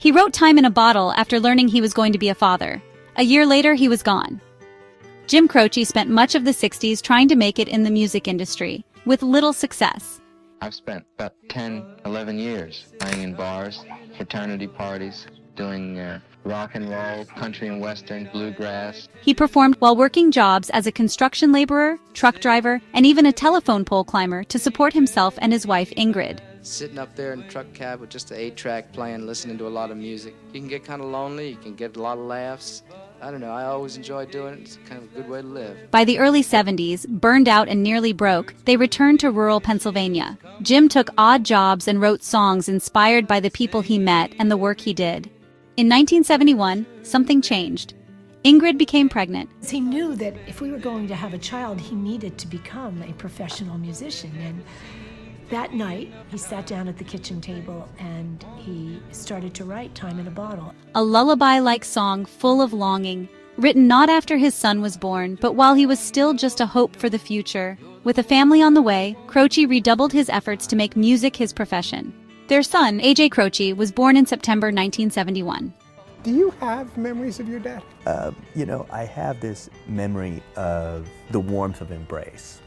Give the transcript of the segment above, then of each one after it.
He wrote Time in a Bottle after learning he was going to be a father. A year later, he was gone. Jim Croce spent much of the 60s trying to make it in the music industry, with little success. I've spent about 10, 11 years playing in bars, fraternity parties, doing rock and roll, country and western, bluegrass. He performed while working jobs as a construction laborer, truck driver, and even a telephone pole climber to support himself and his wife Ingrid. Sitting up there in a truck cab with just an 8-track playing, listening to a lot of music. You can get kind of lonely, you can get a lot of laughs. I don't know, I always enjoy doing it. It's kind of a good way to live. By the early 70s, burned out and nearly broke, they returned to rural Pennsylvania. Jim took odd jobs and wrote songs inspired by the people he met and the work he did. In 1971, something changed. Ingrid became pregnant. He knew that if we were going to have a child, he needed to become a professional musician. And that night, he sat down at the kitchen table and he started to write Time in a Bottle. A lullaby-like song full of longing, written not after his son was born, but while he was still just a hope for the future. With a family on the way, Croce redoubled his efforts to make music his profession. Their son, A.J. Croce, was born in September 1971. Do you have memories of your dad? I have this memory of the warmth of embrace,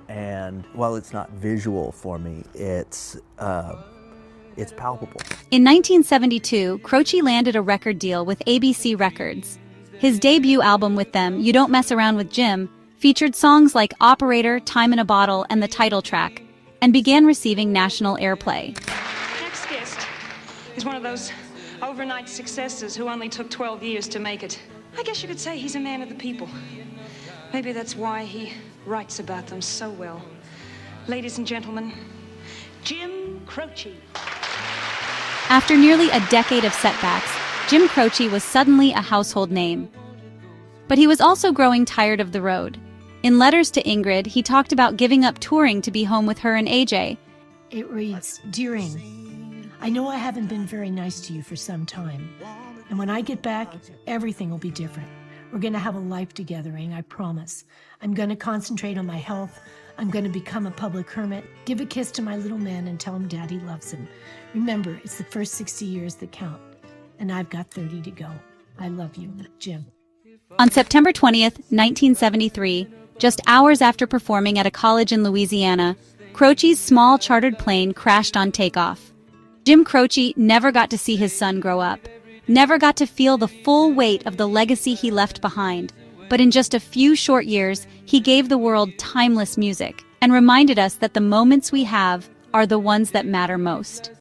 and while it's not visual for me, it's palpable. In 1972, Croce landed a record deal with ABC Records. His debut album with them, You Don't Mess Around with Jim, featured songs like Operator, Time in a Bottle, and the title track, and began receiving national airplay. Next guest is one of those overnight successes who only took 12 years to make it. I guess you could say he's a man of the people. Maybe that's why he writes about them so well. Ladies and gentlemen, Jim Croce. After nearly a decade of setbacks, Jim Croce was suddenly a household name. But he was also growing tired of the road. In letters to Ingrid, he talked about giving up touring to be home with her and AJ. It reads, "Dear Ing, I know I haven't been very nice to you for some time. And when I get back, everything will be different. We're going to have a life together, Ing, I promise. I'm going to concentrate on my health. I'm going to become a public hermit. Give a kiss to my little man and tell him Daddy loves him. Remember, it's the first 60 years that count. And I've got 30 to go. I love you, Jim." On September 20th, 1973, just hours after performing at a college in Louisiana, Croce's small chartered plane crashed on takeoff. Jim Croce never got to see his son grow up, never got to feel the full weight of the legacy he left behind. But in just a few short years, he gave the world timeless music and reminded us that the moments we have are the ones that matter most.